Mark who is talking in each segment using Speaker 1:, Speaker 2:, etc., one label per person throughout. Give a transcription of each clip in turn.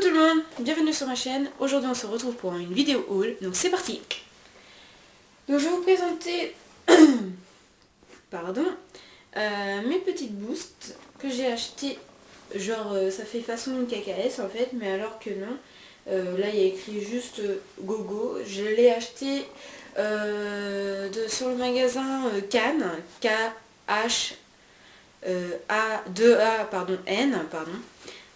Speaker 1: Coucou tout le monde, bienvenue sur ma chaîne. Aujourd'hui on se retrouve pour une vidéo haul, donc c'est parti. Donc je vais vous présenter pardon, mes petites boosts que j'ai acheté. Genre ça fait façon KKS en fait, mais alors que non. Là il y a écrit juste Gogo. Je l'ai acheté sur le magasin Cannes, K-H A2A pardon N pardon.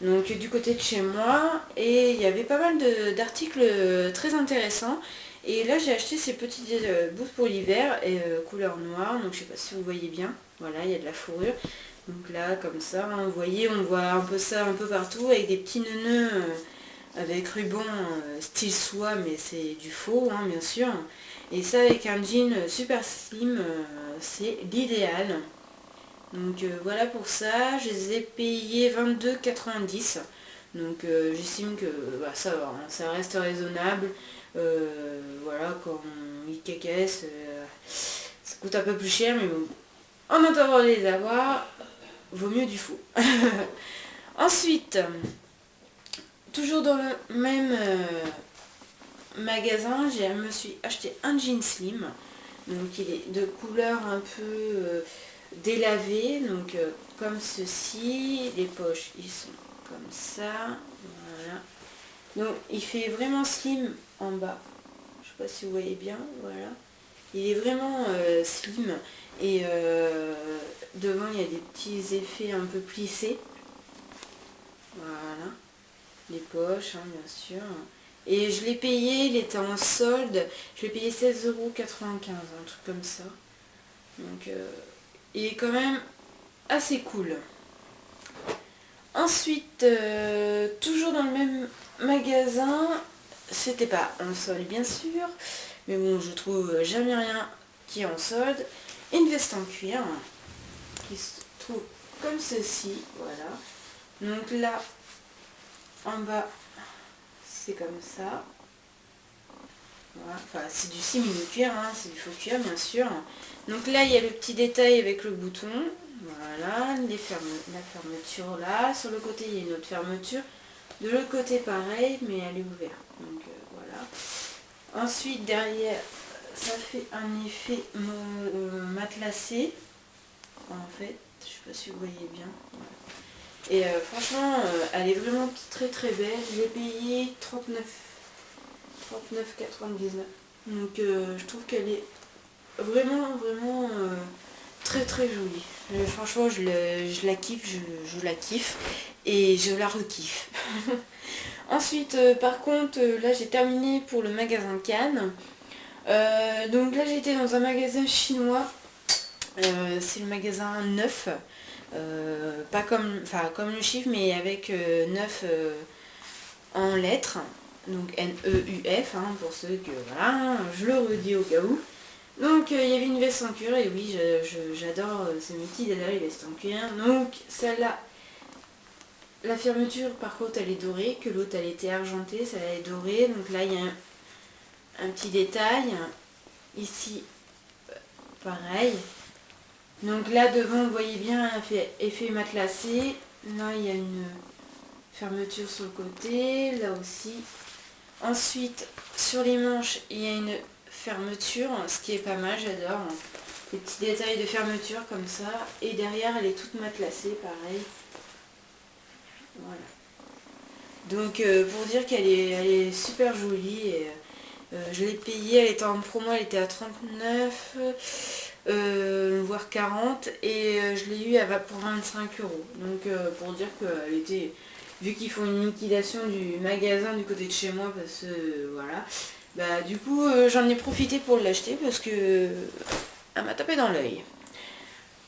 Speaker 1: Donc du côté de chez moi, et il y avait pas mal d'articles très intéressants. Et là j'ai acheté ces petites boosts pour l'hiver et couleur noire, donc je sais pas si vous voyez bien. Voilà, il y a de la fourrure. Donc là comme ça, hein, vous voyez, on voit un peu ça un peu partout avec des petits nœuds avec ruban style soie, mais c'est du faux hein, bien sûr. Et ça avec un jean super slim, c'est l'idéal. Donc voilà pour ça, je les ai payés 22,90. Donc j'estime que ça va, hein, ça reste raisonnable. Voilà, quand on lit KKS, ça coûte un peu plus cher, mais bon, en attendant de les avoir, vaut mieux du faux. Ensuite, toujours dans le même magasin, je me suis acheté un jean slim. Donc il est de couleur un peu délavé, donc comme ceci. Les poches ils sont comme ça, voilà. Donc il fait vraiment slim en bas, je sais pas si vous voyez bien, voilà. Il est vraiment slim et devant il y a des petits effets un peu plissés, voilà. Les poches hein, bien sûr. Et je l'ai payé, il était en solde, je l'ai payé 16,95 €, un truc comme ça. Donc il est quand même assez cool. Ensuite, toujours dans le même magasin, c'était pas en solde bien sûr, mais bon je trouve jamais rien qui est en solde. Une veste en cuir qui se trouve comme ceci, voilà. Donc là, en bas, c'est comme ça. Voilà. Enfin, c'est du simili-cuir, hein, c'est du faux cuir bien sûr. Donc là, il y a le petit détail avec le bouton. Voilà, la fermeture là. Sur le côté, il y a une autre fermeture. De l'autre côté, pareil, mais elle est ouverte. Donc voilà. Ensuite, derrière, ça fait un effet matelassé. En fait, je sais pas si vous voyez bien. Voilà. Et franchement, elle est vraiment très très belle. Je l'ai payée 39,99. Donc je trouve qu'elle est vraiment très très jolie. Franchement je la kiffe, je la kiffe et je la rekiffe. Ensuite par contre là j'ai terminé pour le magasin Cannes. Donc là j'étais dans un magasin chinois. C'est le magasin 9. Pas comme, enfin, comme le chiffre mais avec 9 en lettres. Donc N-E-U-F, hein, pour ceux que, voilà, je le redis au cas où. Donc il y avait une veste en cuir, et oui, j'adore, c'est mes petits dada, les vestes en cuir. Donc celle-là, la fermeture par contre elle est dorée, que l'autre elle était argentée, celle-là est dorée. Donc là il y a un petit détail, ici pareil. Donc là devant vous voyez bien effet matelassé, là il y a une fermeture sur le côté, là aussi. Ensuite, sur les manches, il y a une fermeture, ce qui est pas mal, j'adore. Les petits détails de fermeture comme ça. Et derrière, elle est toute matelassée, pareil. Voilà. Donc, pour dire qu'elle est super jolie. Et, je l'ai payée, elle était en promo, elle était à 39, voire 40. Et je l'ai eu pour 25 €. Donc, pour dire qu'elle était... Vu qu'ils font une liquidation du magasin du côté de chez moi, parce que voilà, bah du coup j'en ai profité pour l'acheter parce que elle m'a tapé dans l'œil.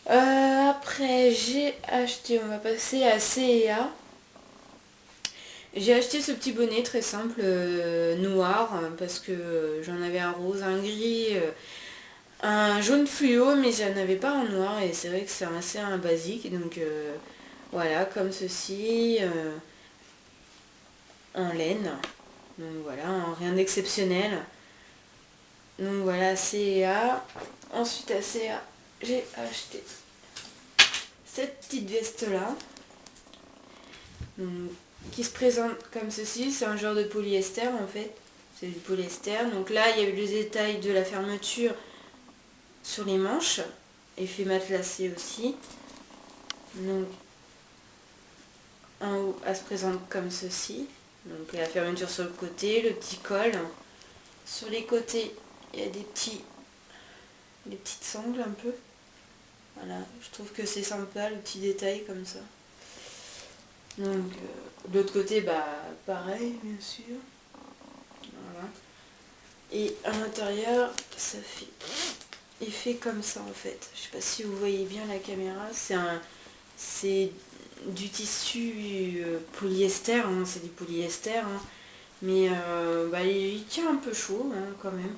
Speaker 1: Après j'ai acheté, on va passer à C&A. J'ai acheté ce petit bonnet très simple, noir, parce que j'en avais un rose, un gris, un jaune fluo, mais j'en avais pas en noir et c'est vrai que c'est assez un basique, donc voilà, comme ceci, en laine. Donc voilà, rien d'exceptionnel. Donc voilà, C&A. Ensuite à C&A, j'ai acheté cette petite veste là. Donc qui se présente comme ceci. C'est un genre de polyester en fait. C'est du polyester. Donc là, il y a eu le détail de la fermeture sur les manches. Effet matelassé aussi. Donc en haut, elle se présente comme ceci. Donc la fermeture sur le côté, le petit col. Sur les côtés, il y a des petites sangles un peu. Voilà, je trouve que c'est sympa le petit détail comme ça. Donc de l'autre côté, bah pareil bien sûr. Voilà. Et à l'intérieur, ça fait effet comme ça en fait. Je sais pas si vous voyez bien la caméra. C'est du tissu polyester, hein, c'est du polyester, hein. Mais bah, il tient un peu chaud hein, quand même.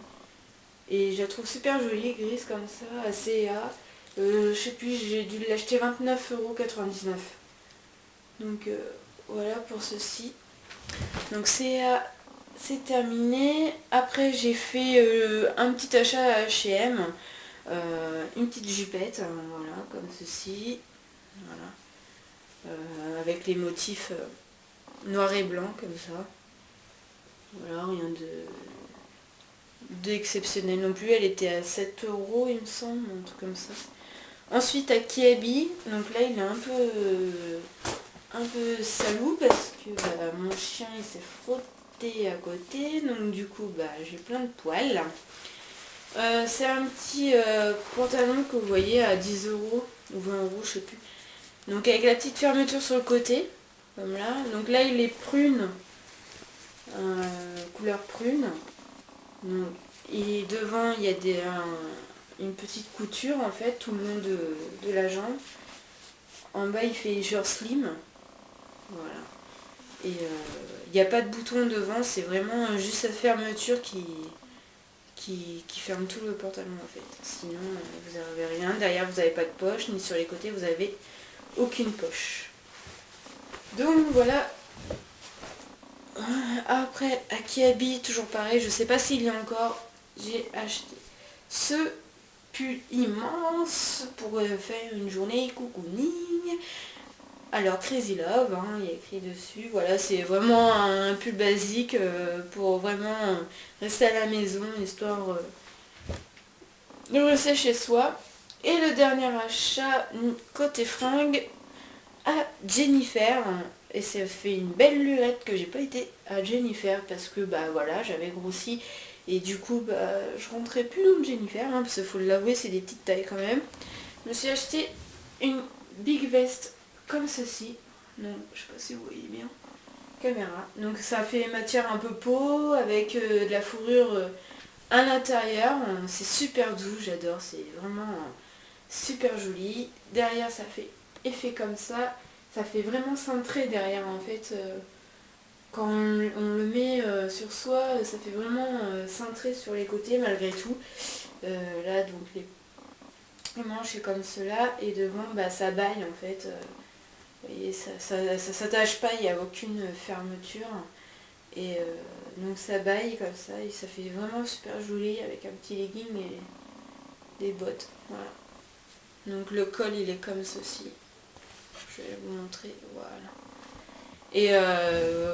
Speaker 1: Et je la trouve super jolie, grise comme ça, à CA. Je sais plus, j'ai dû l'acheter 29,99 €. Donc voilà pour ceci. Donc c'est terminé. Après j'ai fait un petit achat à H&M. Une petite jupette, voilà, comme ceci. Voilà. Avec les motifs noir et blanc comme ça. Voilà, rien d'exceptionnel non plus. Elle était à 7 € il me semble, un truc comme ça. Ensuite à Kiabi, donc là il est un peu salou parce que bah, mon chien il s'est frotté à côté, donc du coup bah, j'ai plein de poils. C'est un petit pantalon que vous voyez à 10 € ou 20 € je sais plus. Donc avec la petite fermeture sur le côté, comme là. Donc là il est prune, couleur prune. Donc, et devant il y a une petite couture en fait tout le long de la jambe. En bas il fait genre slim. Voilà. Et il n'y a pas de bouton devant, c'est vraiment juste cette fermeture qui ferme tout le pantalon en fait. Sinon vous n'avez rien. Derrière vous n'avez pas de poche, ni sur les côtés vous n'avez aucune poche. Donc voilà. Après à Kiabi, toujours pareil, je sais pas s'il y a encore. J'ai acheté ce pull immense pour faire une journée cocooning. Alors Crazy Love, hein, il y a écrit dessus, voilà, c'est vraiment un pull basique pour vraiment rester à la maison, histoire de rester chez soi. Et le dernier achat côté fringues à Jennifer, et ça fait une belle lurette que j'ai pas été à Jennifer parce que bah voilà, j'avais grossi et du coup bah je rentrais plus dans Jennifer, hein, parce qu'il faut l'avouer, c'est des petites tailles quand même. Je me suis acheté une big vest comme ceci. Donc, je sais pas si vous voyez bien. Caméra. Donc ça fait matière un peu peau avec de la fourrure à l'intérieur. C'est super doux, j'adore. C'est vraiment super joli. Derrière ça fait effet comme ça. Ça fait vraiment cintré derrière en fait. Quand on le met sur soi, ça fait vraiment cintré sur les côtés malgré tout. Là donc les manches c'est comme cela. Et devant bah, ça baille en fait. Vous voyez, ça s'attache pas, il n'y a aucune fermeture. Et donc ça baille comme ça et ça fait vraiment super joli avec un petit legging et des bottes. Voilà. Donc le col il est comme ceci. Je vais vous montrer. Voilà. Et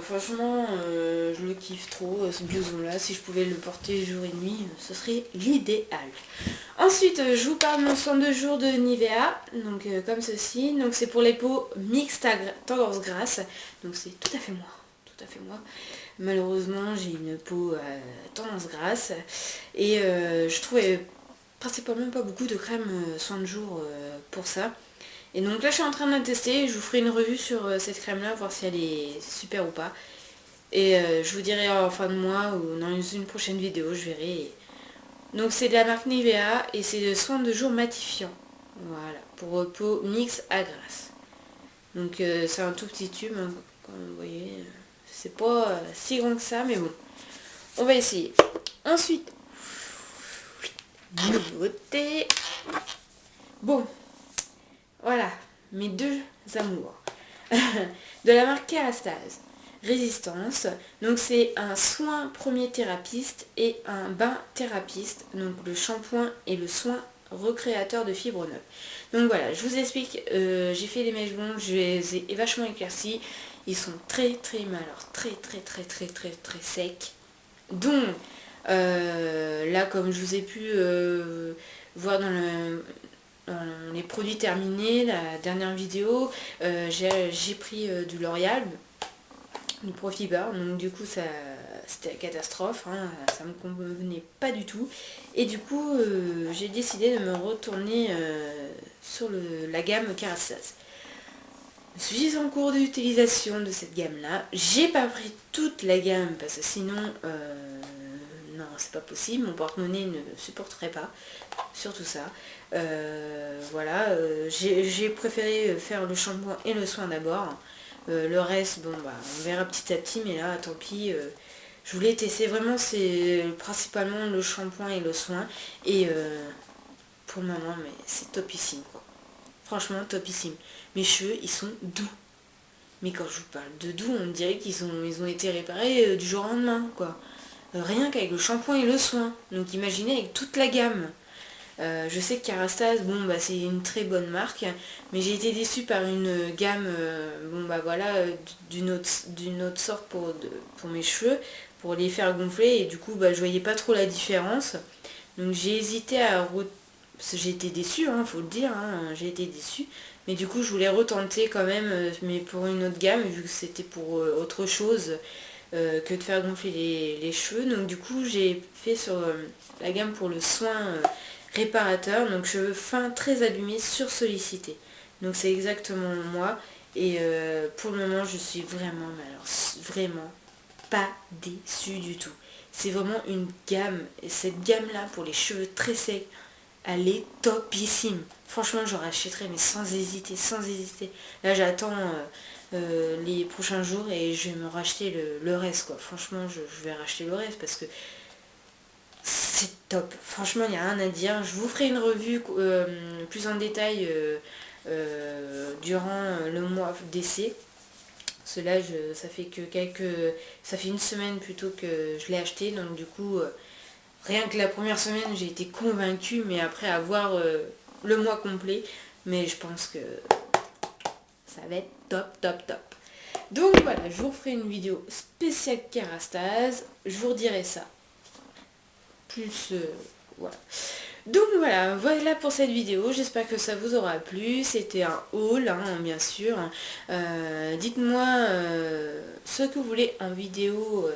Speaker 1: franchement, je le kiffe trop ce blouson là. Si je pouvais le porter jour et nuit, ce serait l'idéal. Ensuite, je vous parle de mon soin de jour de Nivea, donc comme ceci. Donc c'est pour les peaux mixtes à tendance grasse. Donc c'est tout à fait moi, tout à fait moi. Malheureusement, j'ai une peau tendance grasse et je trouvais principalement pas beaucoup de crème soin de jour pour ça. Et donc là, je suis en train de la tester. Je vous ferai une revue sur cette crème là, voir si elle est super ou pas. Et je vous dirai en fin de mois ou dans une prochaine vidéo, je verrai. Donc c'est de la marque Nivea et c'est de soin de jour matifiant. Voilà, pour peau mixte à grasse. Donc c'est un tout petit tube, hein, comme vous voyez. C'est pas si grand que ça, mais bon. On va essayer. Ensuite, nouveauté. Bon, voilà, mes deux amours. De la marque Kerastase. Résistance, donc c'est un soin premier thérapeute et un bain thérapeute, donc le shampoing et le soin recréateur de fibres neuves. Donc voilà, je vous explique, j'ai fait les mèches blondes, je les ai vachement éclaircies, ils sont très alors très secs. Donc là, comme je vous ai pu voir dans les produits terminés, la dernière vidéo, j'ai pris du L'Oréal, du Profibar, donc du coup c'était la catastrophe, hein, ça me convenait pas du tout, et du coup j'ai décidé de me retourner sur la gamme Kerastase. Je suis en cours d'utilisation de cette gamme là, j'ai pas pris toute la gamme parce que sinon non, c'est pas possible, mon porte-monnaie ne supporterait pas, surtout ça. Voilà, j'ai préféré faire le shampoing et le soin d'abord. Le reste, bon bah on verra petit à petit, mais là tant pis. Je voulais tester vraiment, c'est principalement le shampoing et le soin. Et pour le moment, mais c'est topissime quoi. Franchement topissime. Mes cheveux, ils sont doux. Mais quand je vous parle de doux, on dirait ils ont été réparés du jour au lendemain quoi. Rien qu'avec le shampoing et le soin. Donc imaginez avec toute la gamme. Je sais que Kerastase, bon bah c'est une très bonne marque, mais j'ai été déçue par une gamme, bon bah voilà, d'une autre sorte pour mes cheveux, pour les faire gonfler, et du coup bah je voyais pas trop la différence. Donc j'ai hésité parce que j'ai été déçue, hein, faut le dire, hein, j'ai été déçue. Mais du coup je voulais retenter quand même, mais pour une autre gamme, vu que c'était pour autre chose que de faire gonfler les cheveux. Donc du coup j'ai fait sur la gamme pour le soin réparateur, donc cheveux fins très allumés sur sollicité. Donc c'est exactement moi, et pour le moment je suis vraiment, mais alors vraiment pas déçue du tout. C'est vraiment une gamme, et cette gamme là pour les cheveux très secs, elle est topissime. Franchement je rachèterai, mais sans hésiter, sans hésiter. Là j'attends les prochains jours et je vais me racheter le reste quoi. Franchement je vais racheter le reste parce que c'est top. Franchement il n'y a rien à dire. Je vous ferai une revue plus en détail durant le mois d'essai. Cela ça fait une semaine plutôt que je l'ai acheté, donc du coup rien que la première semaine j'ai été convaincue, mais après avoir le mois complet, mais je pense que ça va être top. Donc voilà, je vous ferai une vidéo spéciale Kerastase, je vous redirai ça. Plus voilà. Donc voilà pour cette vidéo, j'espère que ça vous aura plu. C'était un haul, hein, bien sûr. Dites-moi ce que vous voulez en vidéo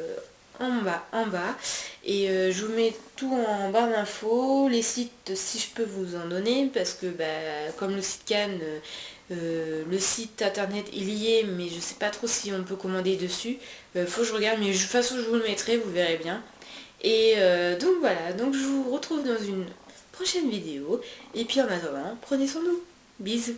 Speaker 1: en bas. Et je vous mets tout en barre d'infos, les sites si je peux vous en donner, parce que comme le site Cannes, le site internet il y est, mais je sais pas trop si on peut commander dessus. Faut que je regarde, mais de toute façon je vous le mettrai, vous verrez bien. Et donc voilà, donc je vous retrouve dans une prochaine vidéo. Et puis en attendant, prenez soin de vous. Bisous.